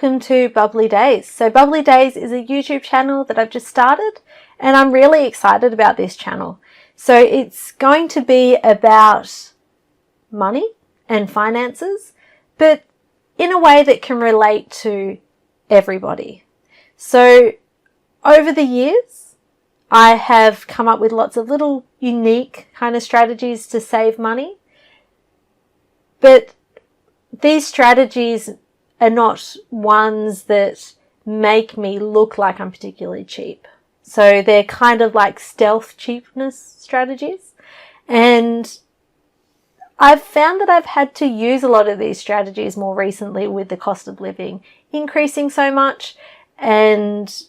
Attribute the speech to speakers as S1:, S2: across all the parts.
S1: welcome to Bubbly Days. So Bubbly Days is a YouTube channel that I've just started and I'm really excited about this channel. So it's going to be about money and finances, but in a way that can relate to everybody. So over the years, I have come up with lots of little unique kind of strategies to save money, but these strategies are not ones that make me look like I'm particularly cheap. So they're kind of like stealth cheapness strategies. And I've found that I've had to use a lot of these strategies more recently with the cost of living increasing so much. And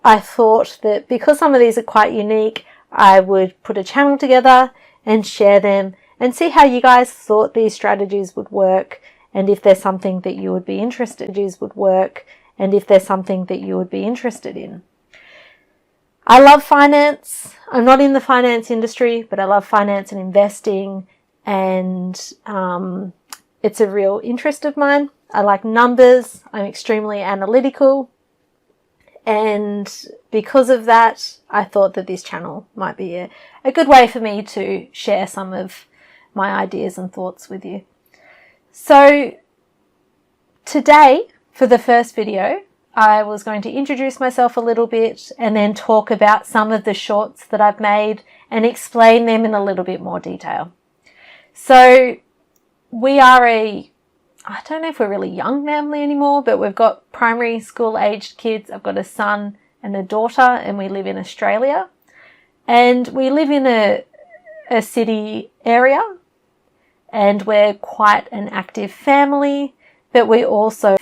S1: I thought that because some of these are quite unique, I would put a channel together and share them and see how you guys thought these strategies would work, and if there's something that you would be interested in. I love finance. I'm not in the finance industry, but I love finance and investing, and it's a real interest of mine. I like numbers. I'm extremely analytical, and because of that, I thought that this channel might be a good way for me to share some of my ideas and thoughts with you. So today, for the first video, I was going to introduce myself a little bit and then talk about some of the shorts that I've made and explain them in a little bit more detail. So we are I don't know if we're really young family anymore, but we've got primary school aged kids. I've got a son and a daughter, and we live in Australia. And we live in a city area, and we're quite an active family, but we also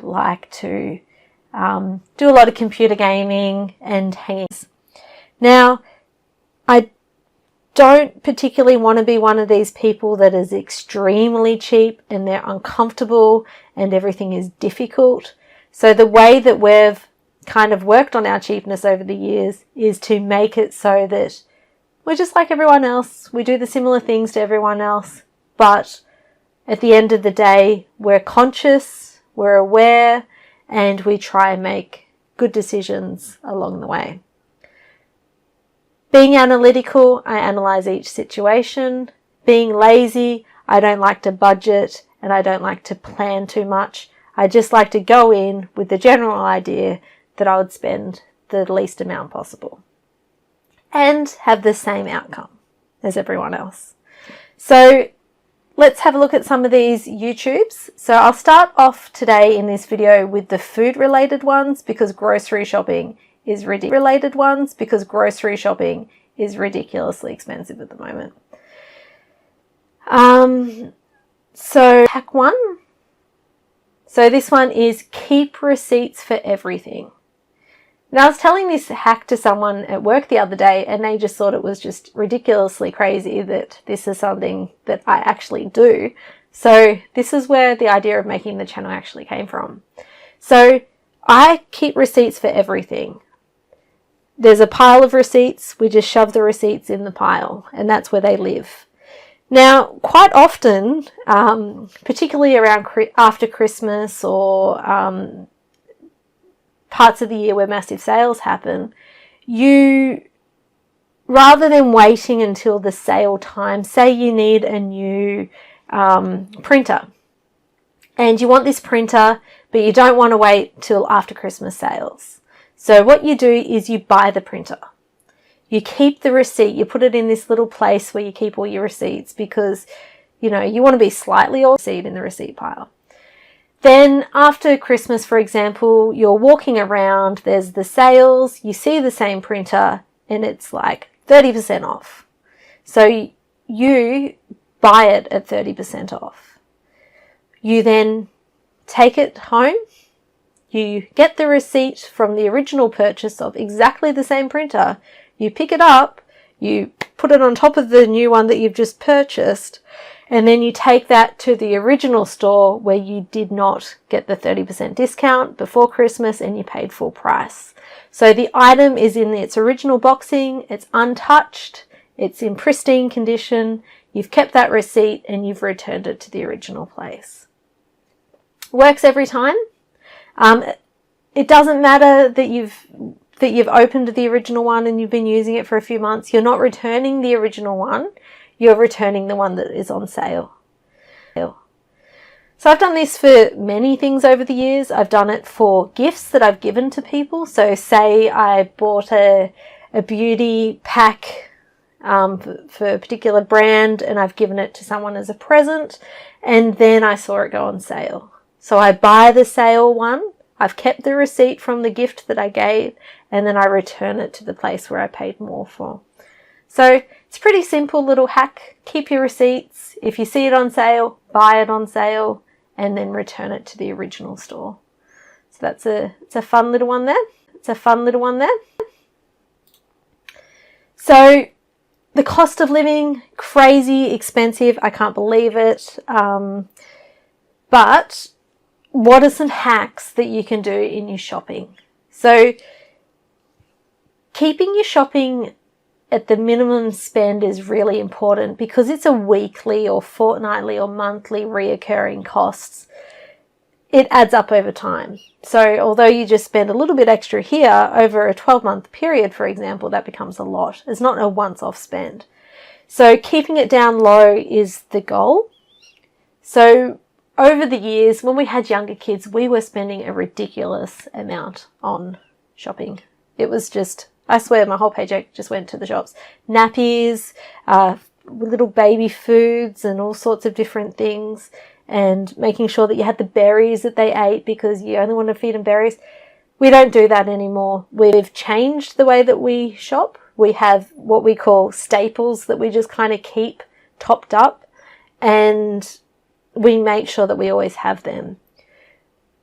S1: like to do a lot of computer gaming and hanging. Now, I don't particularly want to be one of these people that is extremely cheap and they're uncomfortable and everything is difficult. So the way that we've kind of worked on our cheapness over the years is to make it so that we're just like everyone else. We do the similar things to everyone else, but at the end of the day, we're conscious, we're aware, and we try and make good decisions along the way. Being analytical, I analyze each situation. Being lazy, I don't like to budget and I don't like to plan too much. I just like to go in with the general idea that I would spend the least amount possible and have the same outcome as everyone else. So let's have a look at some of these YouTubes. So I'll start off today in this video with the food related ones because grocery shopping is ridiculously expensive at the moment. So hack one. So this one is keep receipts for everything. Now I was telling this hack to someone at work the other day and they just thought it was just ridiculously crazy that this is something that I actually do. So this is where the idea of making the channel actually came from. So I keep receipts for everything. There's a pile of receipts, we just shove the receipts in the pile and that's where they live. Now, quite often, particularly around after Christmas or parts of the year where massive sales happen, rather than waiting until the sale time, say you need a new printer and you want this printer, but you don't want to wait till after Christmas sales. So what you do is you buy the printer. You keep the receipt, you put it in this little place where you keep all your receipts because, you know, you want to be slightly all receipt in the receipt pile. Then after Christmas, for example, you're walking around, there's the sales, you see the same printer and it's like 30% off. So you buy it at 30% off. You then take it home, you get the receipt from the original purchase of exactly the same printer, you pick it up, you put it on top of the new one that you've just purchased, and then you take that to the original store where you did not get the 30% discount before Christmas and you paid full price. So the item is in its original boxing, it's untouched, it's in pristine condition, you've kept that receipt and you've returned it to the original place. Works every time. It doesn't matter that you've opened the original one and you've been using it for a few months. You're not returning the original one. You're returning the one that is on sale. So I've done this for many things over the years. I've done it for gifts that I've given to people. So say I bought a beauty pack for a particular brand and I've given it to someone as a present, and then I saw it go on sale. So I buy the sale one, I've kept the receipt from the gift that I gave, and then I return it to the place where I paid more for. So it's a pretty simple little hack. Keep your receipts. If you see it on sale, buy it on sale, and then return it to the original store. So it's a fun little one there. So the cost of living, crazy expensive. I can't believe it. But what are some hacks that you can do in your shopping? So keeping your shopping at the minimum spend is really important because it's a weekly or fortnightly or monthly reoccurring costs. It adds up over time. So although you just spend a little bit extra here over a 12-month period, for example, that becomes a lot. It's not a once-off spend. So keeping it down low is the goal. So over the years, when we had younger kids, we were spending a ridiculous amount on shopping. It was just, I swear, my whole paycheck just went to the shops. Nappies, little baby foods and all sorts of different things, and making sure that you had the berries that they ate because you only want to feed them berries. We don't do that anymore. We've changed the way that we shop. We have what we call staples that we just kind of keep topped up, and we make sure that we always have them.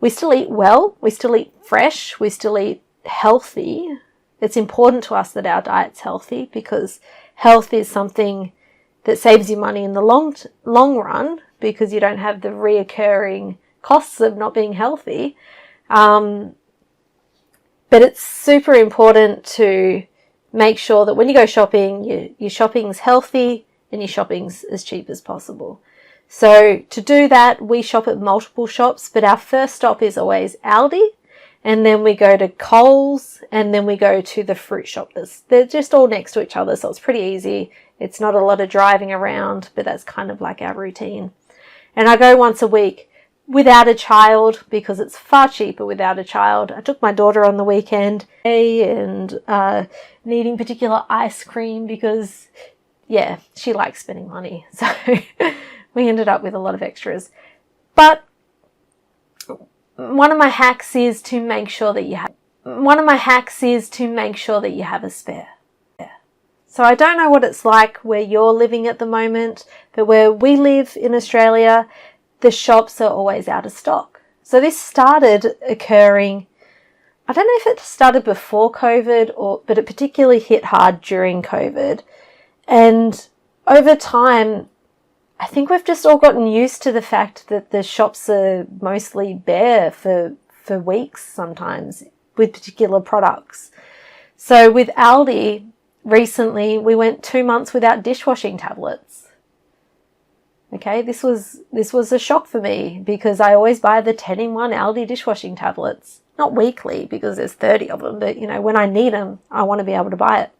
S1: We still eat well. We still eat fresh. We still eat healthy. It's important to us that our diet's healthy because health is something that saves you money in the long run because you don't have the reoccurring costs of not being healthy. But it's super important to make sure that when you go shopping, your shopping's healthy and your shopping's as cheap as possible. So to do that, we shop at multiple shops, but our first stop is always Aldi, and then we go to Coles, and then we go to the fruit shop. They're just all next to each other, so it's pretty easy. It's not a lot of driving around, but that's kind of like our routine. And I go once a week without a child because it's far cheaper without a child. I took my daughter on the weekend and needing particular ice cream because, yeah, she likes spending money. So we ended up with a lot of extras. But one of my hacks is to make sure that you have a spare. So I don't know what it's like where you're living at the moment, but where we live in Australia, the shops are always out of stock. So this started occurring, I don't know if it started before COVID but it particularly hit hard during COVID. And over time, I think we've just all gotten used to the fact that the shops are mostly bare for weeks sometimes with particular products. So with Aldi, recently we went 2 months without dishwashing tablets. Okay, this was a shock for me because I always buy the 10-in-1 Aldi dishwashing tablets. Not weekly because there's 30 of them, but when I need them, I want to be able to buy it.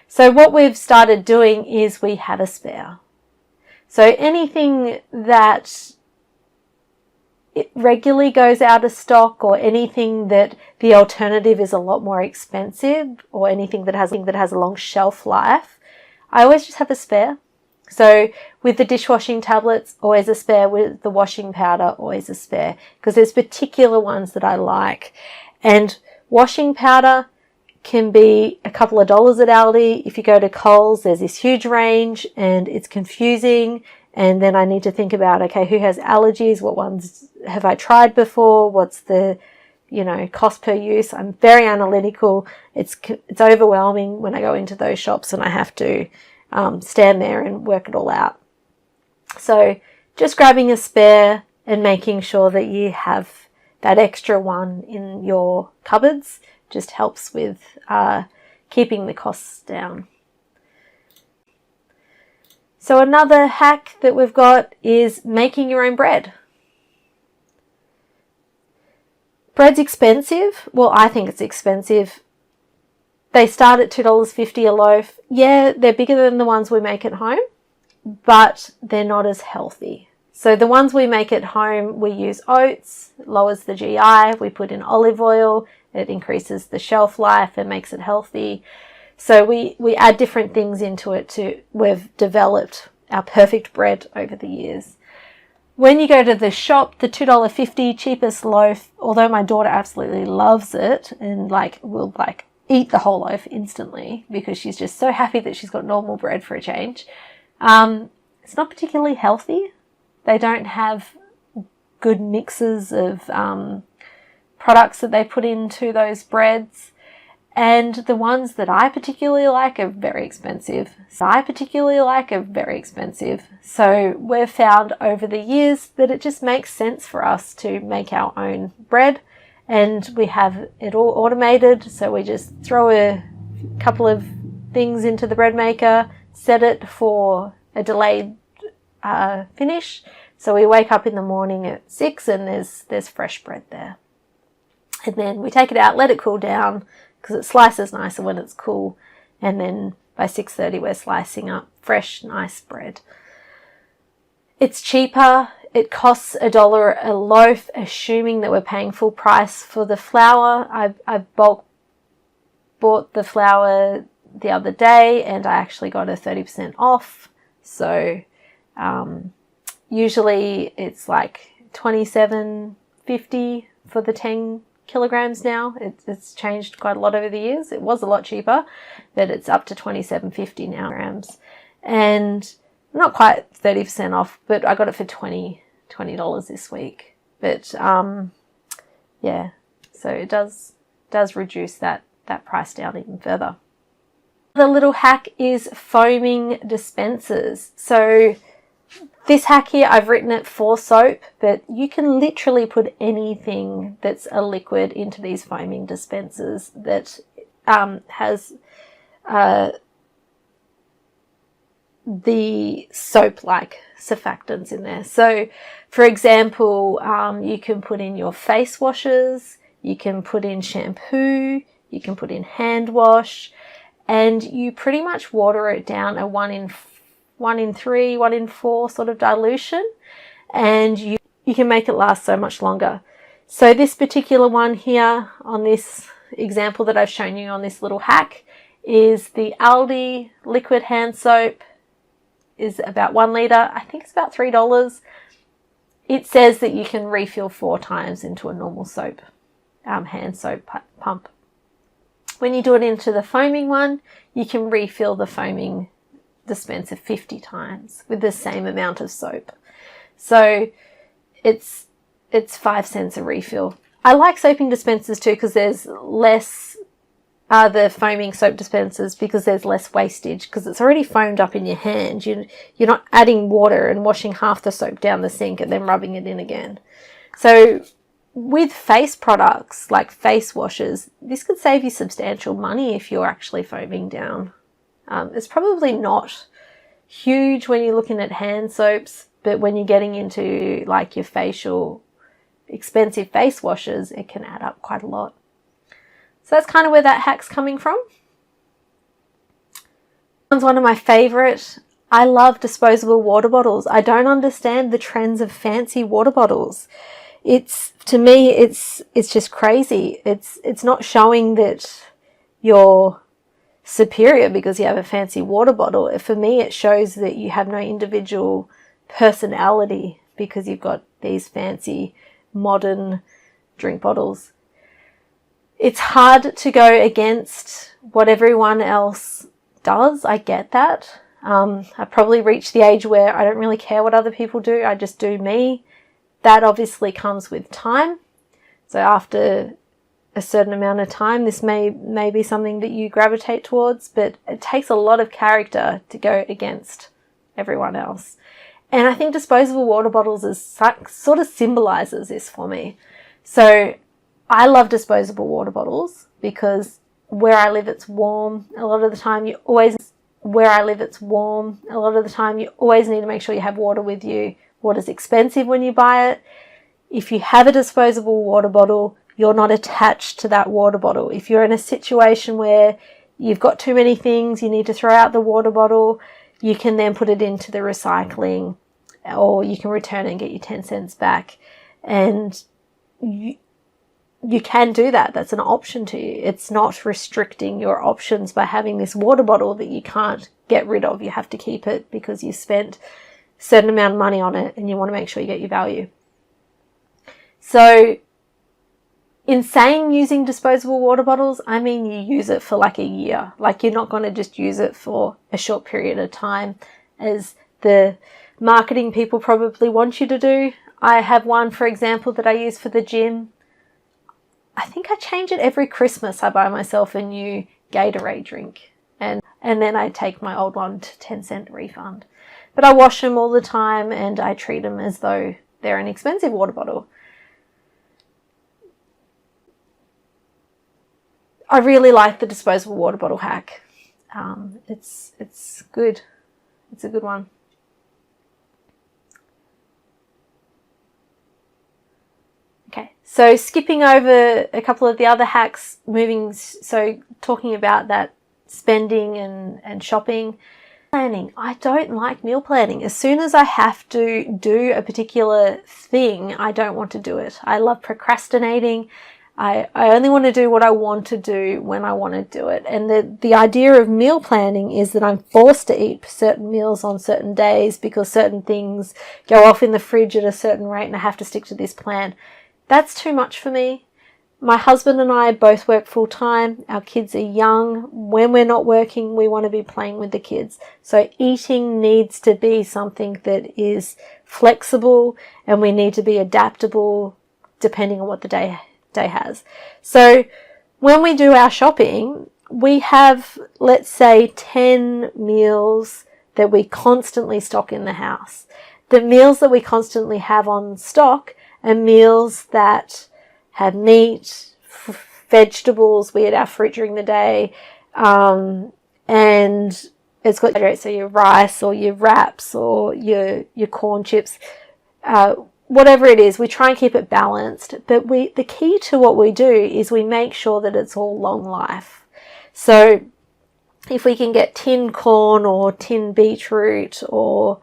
S1: So what we've started doing is we have a spare. So anything that it regularly goes out of stock, or anything that the alternative is a lot more expensive, or anything that has a long shelf life, I always just have a spare. So with the dishwashing tablets, always a spare. With the washing powder, always a spare, because there's particular ones that I like. And washing powder can be a couple of dollars at Aldi. If you go to Coles, there's this huge range and it's confusing. And then I need to think about, okay, who has allergies? What ones have I tried before? What's the, cost per use? I'm very analytical. It's overwhelming when I go into those shops and I have to stand there and work it all out. So just grabbing a spare and making sure that you have that extra one in your cupboards just helps with keeping the costs down. So another hack that we've got is making your own bread. Bread's expensive. Well, I think it's expensive. They start at $2.50 a loaf. Yeah, they're bigger than the ones we make at home, but they're not as healthy. So the ones we make at home, we use oats, it lowers the GI, we put in olive oil, it increases the shelf life and makes it healthy. So we add different things into it we've developed our perfect bread over the years. When you go to the shop, the $2.50 cheapest loaf, although my daughter absolutely loves it and will eat the whole loaf instantly because she's just so happy that she's got normal bread for a change. It's not particularly healthy. They don't have good mixes of products that they put into those breads. And the ones that I particularly like are very expensive. So we've found over the years that it just makes sense for us to make our own bread. And we have it all automated. So we just throw a couple of things into the bread maker, set it for a delayed finish. So we wake up in the morning at 6 and there's fresh bread there. And then we take it out, let it cool down because it slices nicer when it's cool. And then by 6:30 we're slicing up fresh, nice bread. It's cheaper. It costs $1 a loaf, assuming that we're paying full price for the flour. I bulk bought the flour the other day and I actually got a 30% off. So usually it's like $27.50 for the 10 kilograms now. It's changed quite a lot over the years. It was a lot cheaper, but it's up to $27.50 now grams. And not quite 30% off, but I got it for $20 this week. But yeah, so it does reduce that price down even further. The little hack is foaming dispensers. So this hack here, I've written it for soap, but you can literally put anything that's a liquid into these foaming dispensers that has the soap-like surfactants in there. So, for example, you can put in your face washes, you can put in shampoo, you can put in hand wash, and you pretty much water it down a 1 in 3, 1 in 4 sort of dilution, and you can make it last so much longer. So this particular one here on this example that I've shown you on this little hack is the Aldi liquid hand soap. Is about 1 litre. I think it's about $3. It says that you can refill 4 times into a normal soap, hand soap pump. When you do it into the foaming one, you can refill the foaming dispenser 50 times with the same amount of soap. So it's 5 cents a refill. I like soaping dispensers too because there's less the foaming soap dispensers because there's less wastage because it's already foamed up in your hand. You're not adding water and washing half the soap down the sink and then rubbing it in again. So with face products like face washes, this could save you substantial money if you're actually foaming down. It's probably not huge when you're looking at hand soaps, but when you're getting into like your facial expensive face washes, it can add up quite a lot. So that's kind of where that hack's coming from. One's one of my favorite. I love disposable water bottles. I don't understand the trends of fancy water bottles. To me, it's just crazy. It's not showing that you're superior because you have a fancy water bottle. For me, it shows that you have no individual personality because you've got these fancy modern drink bottles. It's hard to go against what everyone else does. I get that. I probably reached the age where I don't really care what other people do. I just do me. That obviously comes with time. So after a certain amount of time, this may be something that you gravitate towards, but it takes a lot of character to go against everyone else. And I think disposable water bottles sort of symbolizes this for me. So I love disposable water bottles because where I live it's warm. A lot of the time you always need to make sure you have water with you. Water's expensive when you buy it. If you have a disposable water bottle, you're not attached to that water bottle. If you're in a situation where you've got too many things, you need to throw out the water bottle, you can then put it into the recycling, or you can return it and get your 10 cents back. And you can do that. That's an option to you. It's not restricting your options by having this water bottle that you can't get rid of. You have to keep it because you spent a certain amount of money on it and you want to make sure you get your value. So in saying using disposable water bottles, I mean you use it for like a year. Like you're not going to just use it for a short period of time as the marketing people probably want you to do. I have one, for example, that I use for the gym. I think I change it every Christmas. I buy myself a new Gatorade drink and then I take my old one to 10-cent refund. But I wash them all the time and I treat them as though they're an expensive water bottle. I really like the disposable water bottle hack. It's good. It's a good one. Okay, so skipping over a couple of the other hacks, talking about that spending and shopping. Planning. I don't like meal planning. As soon as I have to do a particular thing, I don't want to do it. I love procrastinating. I only want to do what I want to do when I want to do it. And the idea of meal planning is that I'm forced to eat certain meals on certain days because certain things go off in the fridge at a certain rate and I have to stick to this plan. That's too much for me. My husband and I both work full time. Our kids are young. When we're not working, we want to be playing with the kids. So eating needs to be something that is flexible and we need to be adaptable depending on what the day has. So when we do our shopping, we have, let's say, 10 meals that we constantly stock in the house. The meals that we constantly have on stock are meals that have meat, vegetables. We eat our fruit during the day, and it's got so your rice or your wraps or your corn chips, whatever it is. We try and keep it balanced. But the key to what we do is we make sure that it's all long life. So if we can get tinned corn or tinned beetroot, or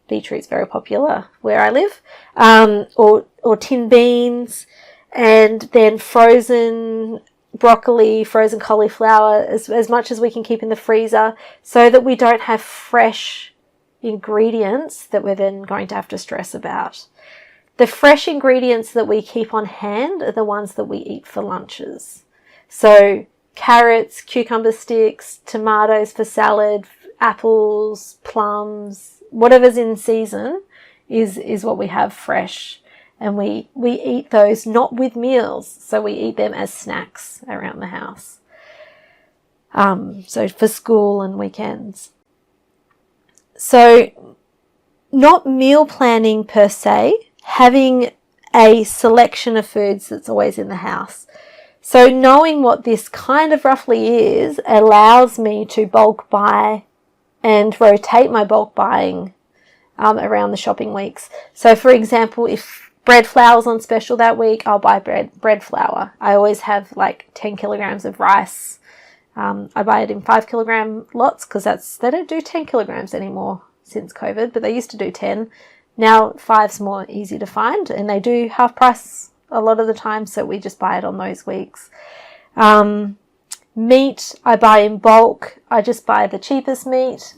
S1: beetroot's very popular where I live, or tinned beans, and then frozen broccoli, frozen cauliflower, as much as we can keep in the freezer so that we don't have fresh ingredients that we're then going to have to stress about. The fresh ingredients that we keep on hand are the ones that we eat for lunches. So carrots, cucumber sticks, tomatoes for salad, apples, plums, whatever's in season is what we have fresh. And we eat those not with meals, so we eat them as snacks around the house. So for school and weekends. So not meal planning per se, having a selection of foods that's always in the house. So knowing what this kind of roughly is allows me to bulk buy and rotate my bulk buying around the shopping weeks. So for example, if bread flour's on special that week, I'll buy bread flour. I always have like 10 kilograms of rice. I buy it in 5 kilogram lots because they don't do 10 kilograms anymore since COVID, but they used to do 10. Now 5's more easy to find and they do half price a lot of the time, so we just buy it on those weeks. Meat, I buy in bulk. I just buy the cheapest meat,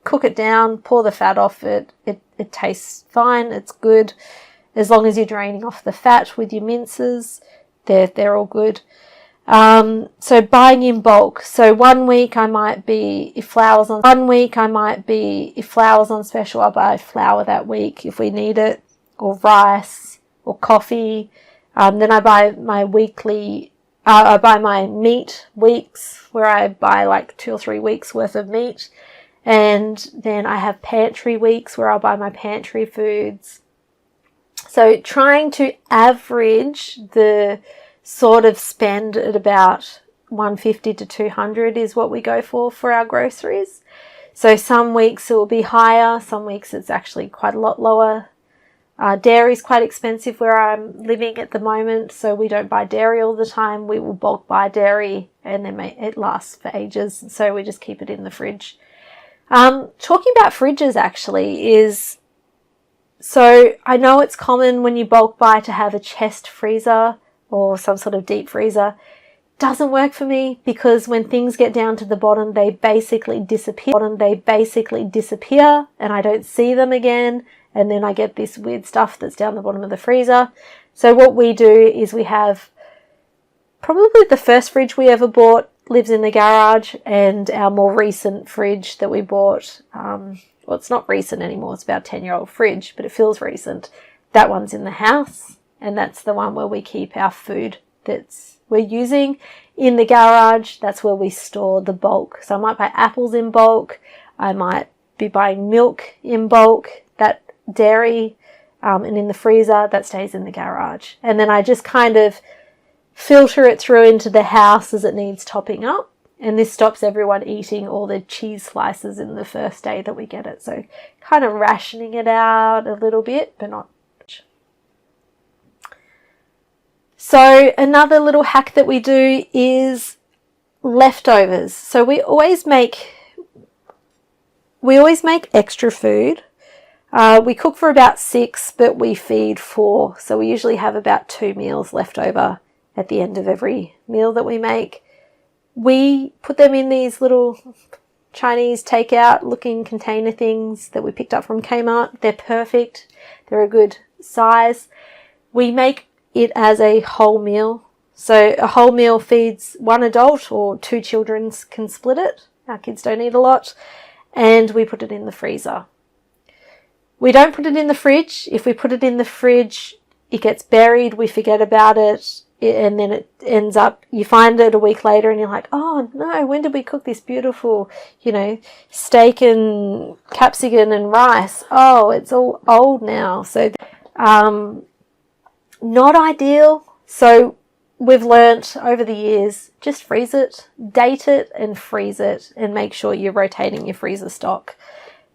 S1: cook it down, pour the fat off it. It tastes fine, it's good. As long as you're draining off the fat with your minces, they're all good. So buying in bulk. So 1 week I might be, if flour's on special, I'll buy flour that week if we need it, or rice, or coffee. Then I buy my I buy my meat weeks, where I buy like 2 or 3 weeks worth of meat. And then I have pantry weeks where I'll buy my pantry foods. So trying to average the sort of spend at about $150 to $200 is what we go for our groceries. So some weeks it will be higher, some weeks it's actually quite a lot lower. Dairy is quite expensive where I'm living at the moment, so we don't buy dairy all the time. We will bulk buy dairy, and then it lasts for ages, so we just keep it in the fridge. Talking about fridges actually is, so I know it's common when you bulk buy to have a chest freezer or some sort of deep freezer. Doesn't work for me because when things get down to the bottom, they basically disappear. And I don't see them again. And then I get this weird stuff that's down the bottom of the freezer. So what we do is we have probably the first fridge we ever bought lives in the garage, and our more recent fridge that we bought, well, it's not recent anymore. It's about a 10-year-old fridge, but it feels recent. That one's in the house, and that's the one where we keep our food we're using. In the garage, that's where we store the bulk. So I might buy apples in bulk. I might be buying milk in bulk, that dairy, and in the freezer, that stays in the garage. And then I just kind of filter it through into the house as it needs topping up. And this stops everyone eating all the cheese slices in the first day that we get it. So kind of rationing it out a little bit, but not much. So another little hack that we do is leftovers. So we always make extra food. We cook for about 6, but we feed 4. So we usually have about 2 meals left over at the end of every meal that we make. We put them in these little Chinese takeout looking container things that we picked up from Kmart. They're perfect. They're a good size. We make it as a whole meal. So a whole meal feeds 1 adult, or 2 children can split it. Our kids don't eat a lot. And we put it in the freezer. We don't put it in the fridge. If we put it in the fridge, it gets buried. We forget about it. And then it ends up, you find it a week later and you're like, oh no, when did we cook this beautiful, steak and capsicum and rice? Oh, it's all old now. So, not ideal. So we've learnt over the years, just freeze it, date it and freeze it, and make sure you're rotating your freezer stock.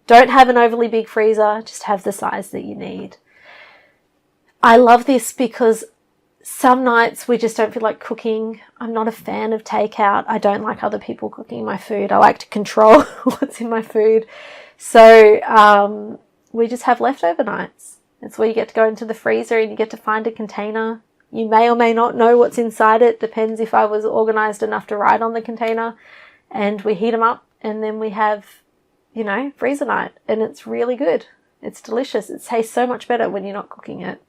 S1: Don't have an overly big freezer, just have the size that you need. I love this because some nights we just don't feel like cooking. I'm not a fan of takeout. I don't like other people cooking my food. I like to control what's in my food. So we just have leftover nights. It's where you get to go into the freezer and you get to find a container. You may or may not know what's inside it. Depends if I was organised enough to write on the container. And we heat them up and then we have, freezer night. And it's really good. It's delicious. It tastes so much better when you're not cooking it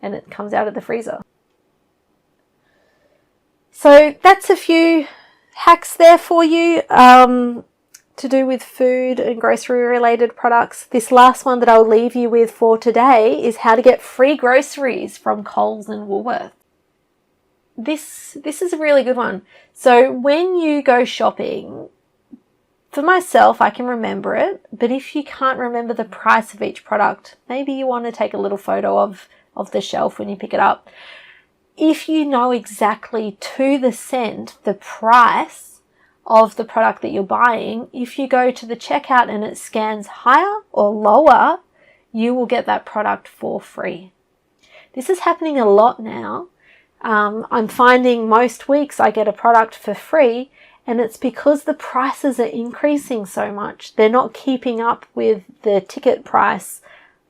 S1: and it comes out of the freezer. So that's a few hacks there for you to do with food and grocery related products. This last one that I'll leave you with for today is how to get free groceries from Coles and Woolworths. This is a really good one. So when you go shopping, for myself, I can remember it, but if you can't remember the price of each product, maybe you want to take a little photo of the shelf when you pick it up. If you know exactly to the cent the price of the product that you're buying, if you go to the checkout and it scans higher or lower, you will get that product for free. This is happening a lot now. I'm finding most weeks I get a product for free, and it's because the prices are increasing so much. They're not keeping up with the ticket price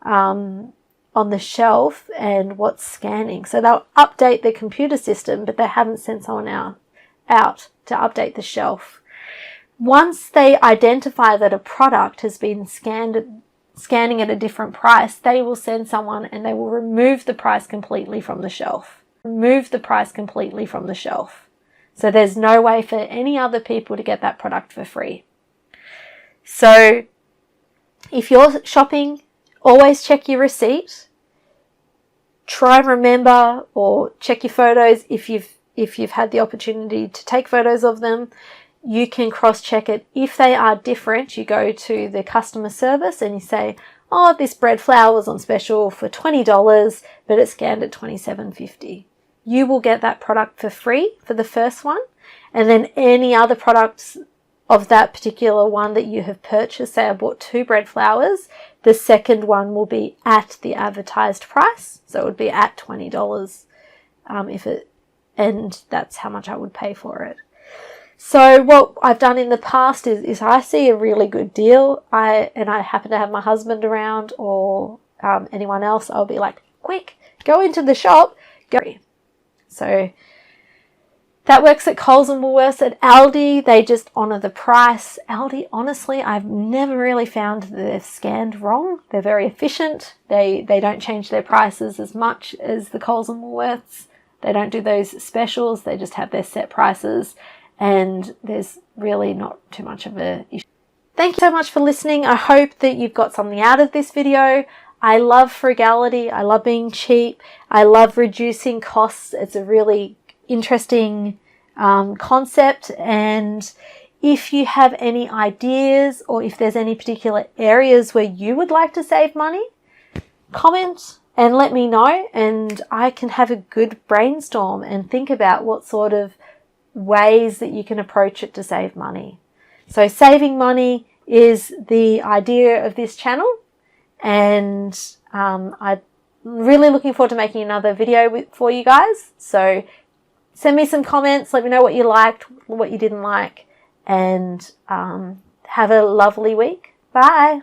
S1: on the shelf and what's scanning. So they'll update the computer system, but they haven't sent someone out to update the shelf. Once they identify that a product has been scanning at a different price, they will send someone and they will remove the price completely from the shelf. So there's no way for any other people to get that product for free. So if you're shopping, always check your receipt. Try and remember or check your photos if you've had the opportunity to take photos of them. You can cross-check it. If they are different, you go to the customer service and you say, oh, this bread flour was on special for $20, but it's scanned at $27.50. You will get that product for free for the first one. And then any other products of that particular one that you have purchased, say I bought 2 bread flours, the second one will be at the advertised price. So it would be at $20 and that's how much I would pay for it. So what I've done in the past is I see a really good deal, I happen to have my husband around or anyone else, I'll be like, quick, go into the shop, go. So that works at Coles and Woolworths. At Aldi, they just honour the price. Aldi, honestly, I've never really found that they've scanned wrong. They're very efficient. They don't change their prices as much as the Coles and Woolworths. They don't do those specials. They just have their set prices. And there's really not too much of an issue. Thank you so much for listening. I hope that you've got something out of this video. I love frugality. I love being cheap. I love reducing costs. It's a really interesting concept, and if you have any ideas or if there's any particular areas where you would like to save money, comment and let me know, and I can have a good brainstorm and think about what sort of ways that you can approach it to save money. So saving money is the idea of this channel, and I'm really looking forward to making another video for you guys. So send me some comments, let me know what you liked, what you didn't like, and have a lovely week. Bye.